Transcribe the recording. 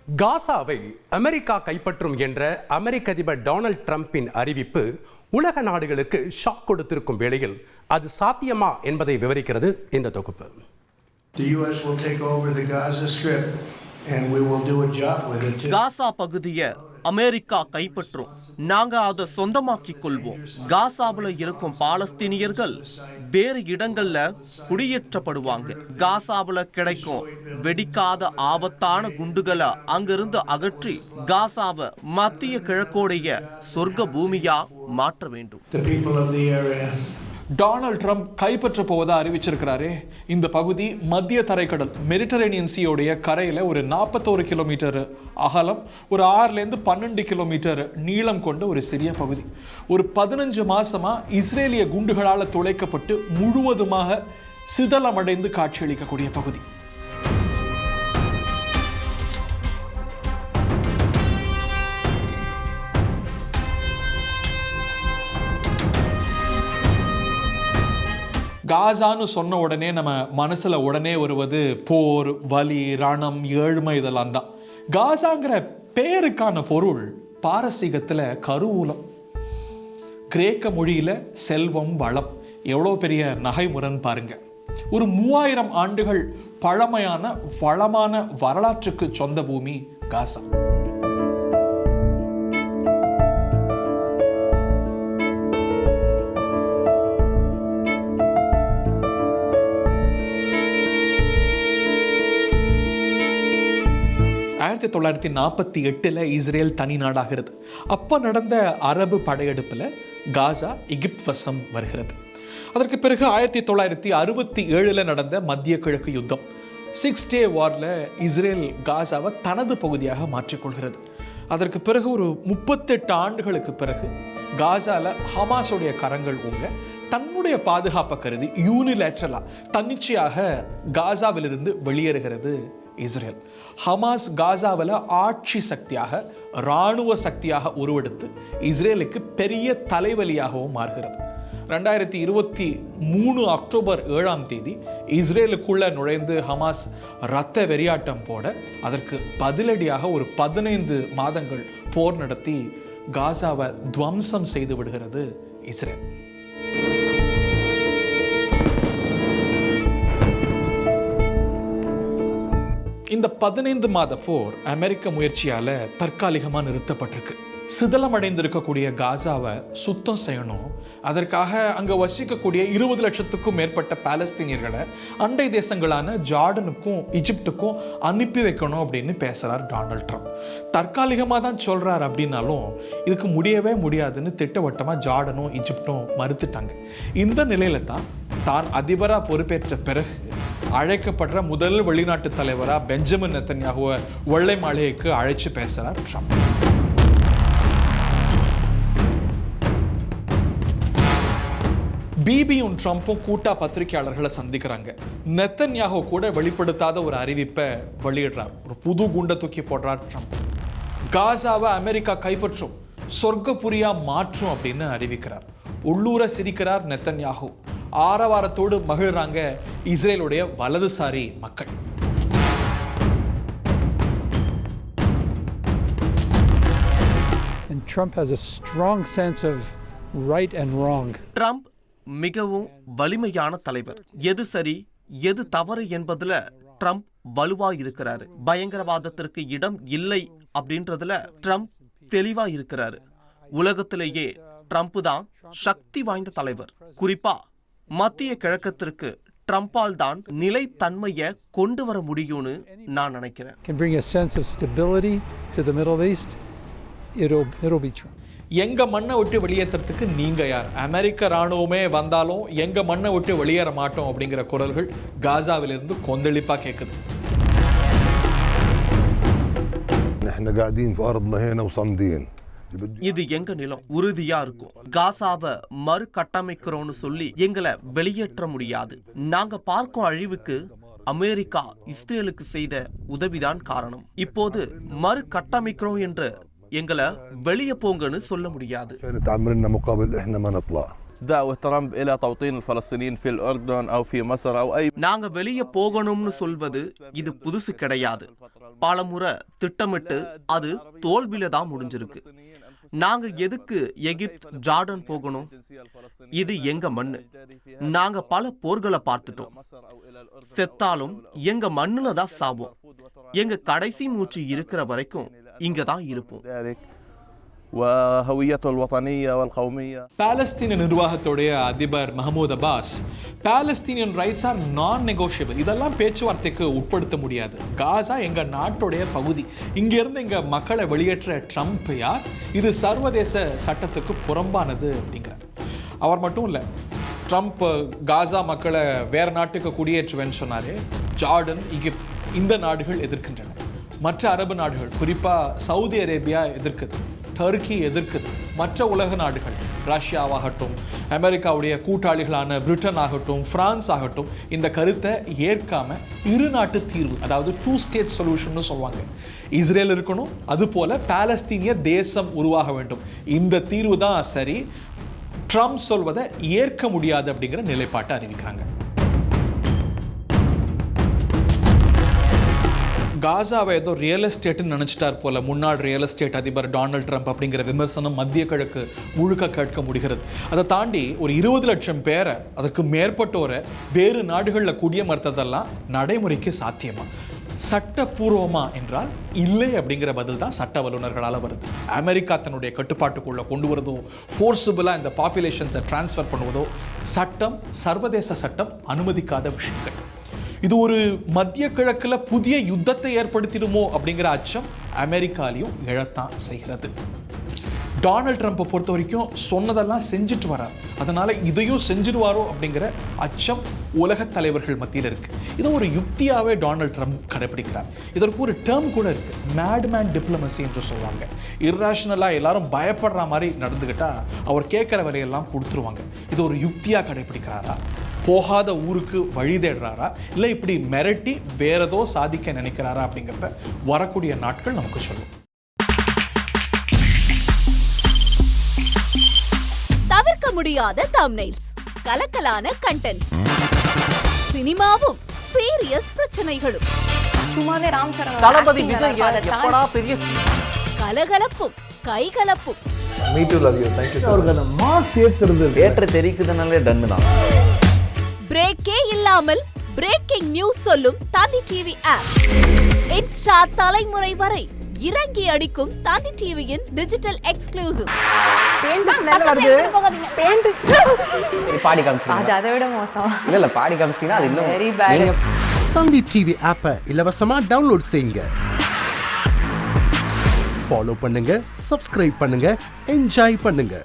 காசாவை America கைப்பற்றும் என்ற அமெரிக்க அதிபர் டொனால்ட் ட்ரம்பின் அறிவிப்பு உலக நாடுகளுக்கு ஷாக் கொடுத்திருக்கும் வேளையில் அது சாத்தியமா என்பதை விவரிக்கிறது இந்த தொகுப்பு. The US will take over the Gaza Strip and we will do a job with it. காசா பகுதியை அமெரிக்கா கைப்பற்றும், நாங்க அதை சொந்தமாக்கிக் கொள்வோம். காசாவில் இருக்கும் பாலஸ்தீனியர்கள் வேறு இடங்கள்ல குடியேற்றப்படுவாங்க. காசாவில் கிடைக்கும் வெடிக்காத ஆபத்தான குண்டுகளை அங்கிருந்து அகற்றி காசாவை மத்திய கிழக்கோடைய சொர்க்க பூமியா மாற்ற வேண்டும். The people of the area. Donald Trump கைப்பற்ற போவதா அறிவிச்சிருக்கிறாரே. இந்த பகுதி மத்திய தரைக்கடல் மெடிட்டரேனியன் சீயோடைய கரையில் ஒரு 41 கிலோமீட்டர் அகலம், ஒரு 6லேருந்து 12 கிலோமீட்டர் நீளம் கொண்ட ஒரு சிறிய பகுதி. ஒரு 15 மாசமா இஸ்ரேலிய குண்டுகளால் துளைக்கப்பட்டு முழுவதுமாக சிதலமடைந்து காட்சியளிக்கக்கூடிய பகுதி. காசான்னு சொன்ன உடனே நம்ம மனசில் உடனே வருவது போர், வலி, ரணம், ஏழ்மை, இதெல்லாம் தான். காசாங்கிற பேருக்கான பொருள் பாரசீகத்தில் கருவூலம், கிரேக்க மொழியில் செல்வம், வளம். எவ்வளோ பெரிய நகைமுறைன்னு பாருங்க. ஒரு 3000 ஆண்டுகள் பழமையான வளமான வரலாற்றுக்கு சொந்த பூமி காசா. ஆயிரத்தி 1948 இஸ்ரேல் தனி நாடாகிறது. அப்போ நடந்த அரபு படையெடுப்பில் காசா எகிப்து வசம் வருகிறது. அதற்கு பிறகு 1967 நடந்த மத்திய கிழக்கு யுத்தம், 6 Day வாரில் இஸ்ரேல் காசாவை தனது பகுதியாக மாற்றிக்கொள்கிறது. அதற்கு பிறகு ஒரு 38 ஆண்டுகளுக்கு பிறகு காசால ஹமாஸுடைய கரங்கள் ஊங்க தன்னுடைய பாதுகாப்பை கருதி யூனிலேட்ரலா தன்னிச்சையாக காசாவிலிருந்து வெளியேறுகிறது இஸ்ரேல். ஹமாஸ் காசாவில் ஆட்சி சக்தியாக, இராணுவ சக்தியாக உருவெடுத்து இஸ்ரேலுக்கு பெரிய தலைவலியாகவும் மாறுகிறது. 2023 அக்டோபர் 7 இஸ்ரேலுக்குள்ள நுழைந்து ஹமாஸ் இரத்த வெறியாட்டம் போட, அதற்கு பதிலடியாக ஒரு 15 மாதங்கள் போர் நடத்தி காசாவை துவம்சம் செய்து விடுகிறது இஸ்ரேல். இந்த 15 மாத போர் அமெரிக்க முயற்சியால தற்காலிகமாக நிறுத்தப்பட்டிருக்கு. சிதலமடைந்திருக்கக்கூடிய காசாவை சுத்தம் செய்யணும். அதற்காக அங்கே வசிக்கக்கூடிய 20 லட்சத்துக்கும் மேற்பட்ட பாலஸ்தீனியர்களை அண்டை தேசங்களான ஜார்டனுக்கும் ஈஜிப்டுக்கும் அனுப்பி வைக்கணும் அப்படின்னு பேசுகிறார் டொனால்ட் ட்ரம்ப். தற்காலிகமாக தான் சொல்கிறார் அப்படின்னாலும் இதுக்கு முடியவே முடியாதுன்னு திட்டவட்டமாக ஜார்டனும் ஈஜிப்டும் மறுத்துட்டாங்க. இந்த நிலையில தான் அதிபராக பொறுப்பேற்ற பிறகு அழைக்கப்படுற முதல் வெளிநாட்டு தலைவராக பெஞ்சமின் நெத்தன்யாகுவை வெள்ளை மாளிகைக்கு அழைச்சு பேசுகிறார் ட்ரம்ப். பிபியும் ட்ரம்ப்பும் கூட்டா பத்திரிகையாளர்களை சந்திக்கிறாங்க. நெத்தன்யாகு கூட வெளிப்படுத்தாத ஒரு அறிவிப்பை வெளியிடுறார். ஒரு புது குண்டை தூக்கி போடுறார் ட்ரம்ப். காசாவை அமெரிக்கா கைப்பற்றும், சொர்க்கபுரியா மாற்றும் அப்படின்னு அறிவிக்கிறார். உள்ளூர சிரிக்கிறார் நெத்தன்யாகு. ஆரவாரத்தோடு மகிழ்றாங்க இஸ்ரேலுடைய வலதுசாரி மக்கள். And Trump has a strong sense of right and wrong. Trump மிகவும் வலிமையான தலைவர். எது சரி எது தவறு என்பதுல ட்ரம்ப் வலுவா இருக்கிறாரு. பயங்கரவாதத்திற்கு இடம் இல்லை அப்படின்றதுல ட்ரம்ப் தெளிவா இருக்கிறாரு. உலகத்திலேயே ட்ரம்ப் தான் சக்தி வாய்ந்த தலைவர். குறிப்பா மத்திய கிழக்கத்திற்கு ட்ரம்பால் தான் நிலைத்தன்மையை கொண்டு வர முடியும்னு நான் நினைக்கிறேன். Can bring a sense of stability to the Middle East. It'll be Trump. எங்க மண்ணை விட்டு வெளியேற்றத்துக்கு நீங்க யார்? அமெரிக்க ராணுவமே வந்தாலும் எங்க மண்ணை விட்டு வெளியேற மாட்டோம் அப்படிங்கிற குரல்கள் காசாவிலிருந்து கொந்தளிப்பா கேட்குது. இது எங்க நிலம், உறுதியா இருக்கும். காசாவை மறு கட்டமைக்கிறோம்னு சொல்லி எங்களை வெளியேற்ற முடியாது. நாங்க பார்க்கும் அழிவுக்கு அமெரிக்கா இஸ்ரேலுக்கு செய்த உதவிதான் காரணம். இப்போது மறு கட்டமைக்கிறோம் என்று எங்களை வெளியே போங்கன்னு சொல்ல முடியாது. دعوة ترامب إلى توطين الفلسطينيين في الأردن أو في مصر أو أي. நாங்க வெளியே போகணும்னு சொல்வது இது புதுசு கிடையாது. பலமுறை திட்டமிட்டு அது தோல்வியில தான் முடிஞ்சிருக்கு. நாங்க எதுக்கு எகிப்து, ஜார்டன் போகணும்? இது எங்க மண்ணு. நாங்க பல போர்களை பார்த்துட்டோம். செத்தாலும் எங்க மண்ணுல தான் சாவோம். எங்க கடைசி மூச்சு இருக்கிற வரைக்கும் இங்க தான் இருப்போம். وهويته الوطنية والقومية. பாலஸ்தீன நிர்வாகத்துடைய அதிபர் Mahmoud Abbas Palestinian rights are non negotiable, இதெல்லாம் பேச்சுவார்த்தைக்கு உட்படுத்த முடியாது. காசா எங்க நாட்டுடைய பகுதி, இங்க இருந்து எங்க மக்களை வெளியேற்ற ட்ரம்ப் யார், இது சர்வதேச சட்டத்துக்கு புறம்பானது அப்படிங்கிறார். அவர் மட்டும் இல்லை, ட்ரம்ப் காசா மக்களை வேற நாட்டுக்கு குடியேற்றுவேன்னு சொன்னாரு. ஜார்டன், எகிப்து இந்த நாடுகள் எதிர்க்கின்றன. மற்ற அரபு நாடுகள், குறிப்பா சவுதி அரேபியா எதிர்க்குது, டர்க்கி எதிர்க்குது. மற்ற உலக நாடுகள், ரஷ்யாவாகட்டும், அமெரிக்காவுடைய கூட்டாளிகளான பிரிட்டன் ஆகட்டும், பிரான்ஸ் ஆகட்டும், இந்த கருத்தை ஏற்காம இரு நாட்டு தீர்வு, அதாவது 2 ஸ்டேட் சொல்யூஷன் சொல்லுவாங்க, இஸ்ரேல் இருக்கணும், அது போல பாலஸ்தீனிய தேசம் உருவாக வேண்டும், இந்த தீர்வு தான் சரி, ட்ரம்ப் சொல்வதை ஏற்க முடியாது அப்படிங்கிற நிலைப்பாட்டை அறிவிக்கிறாங்க. காசாவை ஏதோ ரியல் எஸ்டேட்னு நினைச்சிட்டார் போல முன்னாள் ரியல் எஸ்டேட் அதிபர் டொனால்ட் ட்ரம்ப் அப்படிங்கிற விமர்சனம் மத்திய கிழக்கு முழுக்க கேட்க முடிகிறது. அதை தாண்டி ஒரு 20 லட்சம் பேரை, அதற்கு மேற்பட்டோரை வேறு நாடுகளில் குடியமர்த்ததெல்லாம் நடைமுறைக்கு சாத்தியமா, சட்டப்பூர்வமா என்றால் இல்லை அப்படிங்கிற பதில் தான் சட்ட வல்லுநர்களால் வருது. அமெரிக்கா தன்னுடைய கட்டுப்பாட்டுக்குள்ள கொண்டு வரதோ, ஃபோர்ஸபிளா இந்த பாப்புலேஷன்ஸை டிரான்ஸ்ஃபர் பண்ணுவதோ சட்டம், சர்வதேச சட்டம் அனுமதிக்காத விஷயங்கள். இது ஒரு மத்திய கிழக்குல புதிய யுத்தத்தை ஏற்படுத்திடுமோ அப்படிங்கிற அச்சம் அமெரிக்காலையும் எழத்தான் செய்கிறது. டொனால்ட் ட்ரம்ப்பை பொறுத்த வரைக்கும் சொன்னதெல்லாம் செஞ்சுட்டு வரார், அதனால இதையும் செஞ்சிடுவாரோ அப்படிங்கிற அச்சம் உலக தலைவர்கள் மத்தியில் இருக்கு. இதை ஒரு யுக்தியாவே டொனால்ட் ட்ரம்ப் கடைபிடிக்கிறார். இதற்கு ஒரு டேர்ம் கூட இருக்கு, மேட்மேன் டிப்ளமசி என்று சொல்லுவாங்க. இர்ரேஷனலா எல்லாரும் பயப்படுற மாதிரி நடந்துகிட்டா அவர் கேட்கிற வேலையெல்லாம் கொடுத்துருவாங்க. இது ஒரு யுக்தியா கடைபிடிக்கிறாரா, போகாத ஊருக்கு வழி தேடுறாரா, இல்லை இப்படி மிரட்டி வேற ஏதோ சாதிக்க நினைக்கிறாரா அப்படிங்கிறத வரக்கூடிய நாட்கள் நமக்கு சொல்லும். தவிர்க்க முடியாத தம்ப்நெயில்ஸ், கலக்கலான கண்டென்ட்ஸ், சினிமாவும் சீரியஸ் பிரச்சனைகளும், சும்மாவே ராம் சரண் தளபதி விஜய் எப்படா பெரிய கலகலப்பும் கைகலப்பும், Me too, love you. Thank you so much. அவருக்கு அந்த மாஸ் ஏத்துறது ஏற்ற தெரிக்குதுனாலே டன்னு தான். பிரேக்கே இல்லாமல் பிரேக்கிங் நியூஸ் சொல்லும் தந்தி டிவி ஆப். இன்ஸ்டா தலைமுறை வரை இறங்கி அடிக்கும் தந்தி டிவியின் டிஜிட்டல் எக்ஸ்க்ளூசிவ். பாடி காமிச்சிங்க. அது அதை விட மோசம். இல்ல பாடி காமிச்சிங்கன்னா அது இன்னும் வெரி பேட். தந்தி டிவி ஆப்பை இலவசமா டவுன்லோட் செய்யுங்க. ஃபாலோ பண்ணுங்க, சப்ஸ்கிரைப் பண்ணுங்க, என்ஜாய் பண்ணுங்க.